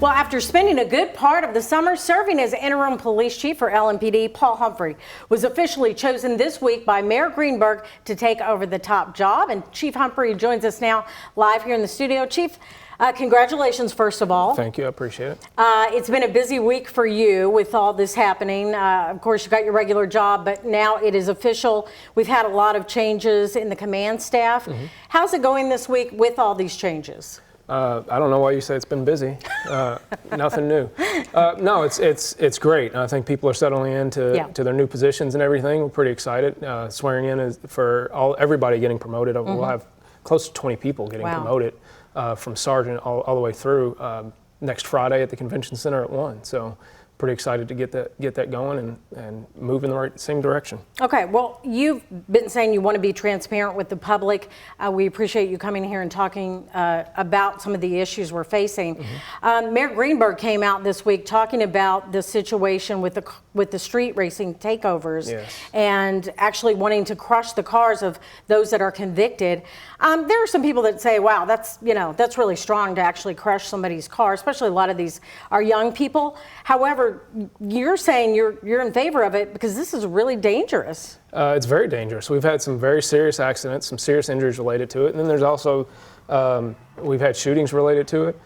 Well, after spending a good part of the summer serving as interim police chief for LMPD, Paul Humphrey was officially chosen this week by Mayor Greenberg to take over the top job. And Chief Humphrey joins us now live here in the studio. Chief, congratulations, first of all. Thank you. I appreciate it. It's been a busy week for you with all this happening. Of course, you got your regular job, but now it is official. We've had a lot of changes in the command staff. How's it going this week with all these changes? I don't know why you say it's been busy. Nothing new. No, it's great. I think people are settling into to their new positions and everything. We're pretty excited. Swearing in is for everybody getting promoted. We'll have close to 20 people getting promoted from sergeant all the way through next Friday at the convention center at 1. So pretty excited to get that going and move in the same direction. Okay, well, you've been saying you want to be transparent with the public. We appreciate you coming here and talking about some of the issues we're facing. Mayor Greenberg came out this week talking about the situation with the street racing takeovers and actually wanting to crush the cars of those that are convicted. There are some people that say, wow, that's really strong to actually crush somebody's car, especially a lot of these are young people. However, you're saying you're in favor of it because this is really dangerous. It's very dangerous. We've had some very serious accidents, some serious injuries related to it, and then there's also we've had shootings related to it.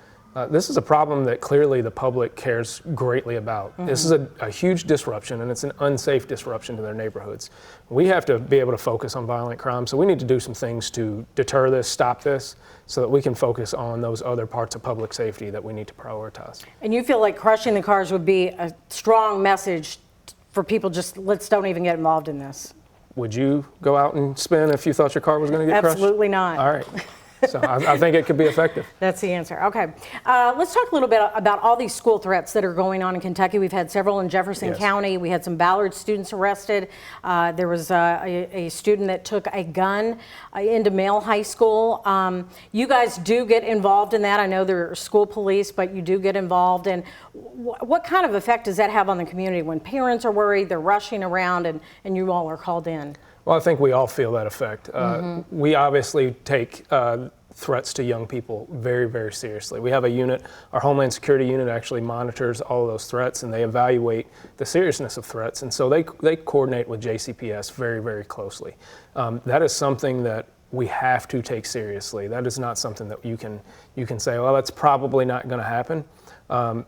This is a problem that clearly the public cares greatly about. This is a huge disruption, and it's an unsafe disruption to their neighborhoods. We have to be able to focus on violent crime, so we need to do some things to deter this, stop this, so that we can focus on those other parts of public safety that we need to prioritize. And you feel like crushing the cars would be a strong message for people, just don't even get involved in this? Would you go out and spin if you thought your car was going to get crushed? Absolutely not. All right. So I think it could be effective. That's the answer. Okay. Let's talk a little bit about all these school threats that are going on in Kentucky. We've had several in Jefferson County. We had some Ballard students arrested. There was a student that took a gun into Male High School. You guys do get involved in that. I know there are school police, but you do get involved. And what kind of effect does that have on the community when parents are worried, they're rushing around, and you all are called in? Well, I think we all feel that effect. We obviously take threats to young people very, very seriously. We have a unit, our Homeland Security unit actually monitors all of those threats, and they evaluate the seriousness of threats. And so they coordinate with JCPS very, very closely. That is something that we have to take seriously. That is not something that you can say, well, that's probably not going to happen.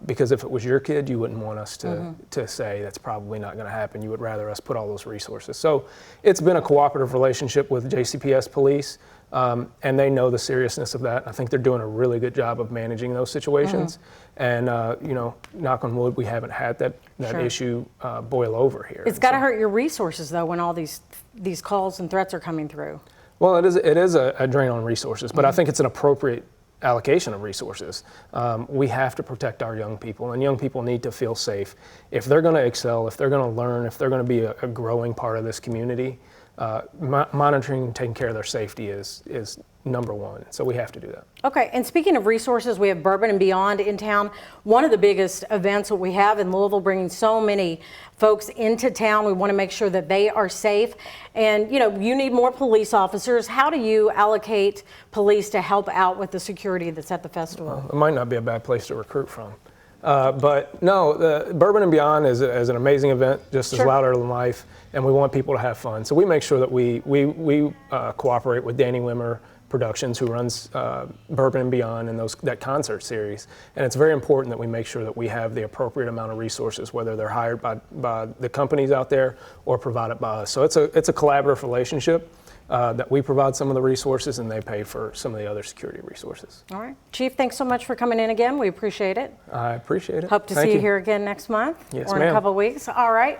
Because if it was your kid, you wouldn't want us to say that's probably not going to happen. You would rather us put all those resources. So it's been a cooperative relationship with JCPS police, and they know the seriousness of that. I think they're doing a really good job of managing those situations. And knock on wood, we haven't had that issue boil over here. It's got to hurt your resources though when all these calls and threats are coming through. Well, it is a drain on resources, but I think it's an appropriate allocation of resources. We have to protect our young people, and young people need to feel safe. If they're going to excel, if they're going to learn, if they're going to be a growing part of this community, monitoring and taking care of their safety is number one. So we have to do that. Okay, and speaking of resources, we have Bourbon and Beyond in town. One of the biggest events that we have in Louisville, bringing so many folks into town. We want to make sure that they are safe. And you need more police officers. How do you allocate police to help out with the security that's at the festival? Well, it might not be a bad place to recruit from. But no, the Bourbon and Beyond is an amazing event, just as louder than life, and we want people to have fun. So we make sure that we cooperate with Danny Wimmer Productions, who runs Bourbon and Beyond and that concert series. And it's very important that we make sure that we have the appropriate amount of resources, whether they're hired by the companies out there or provided by us. So it's a collaborative relationship. That we provide some of the resources and they pay for some of the other security resources. All right. Chief, thanks so much for coming in again. We appreciate it. I appreciate it. Hope to see you here again next month or in a couple of weeks. All right.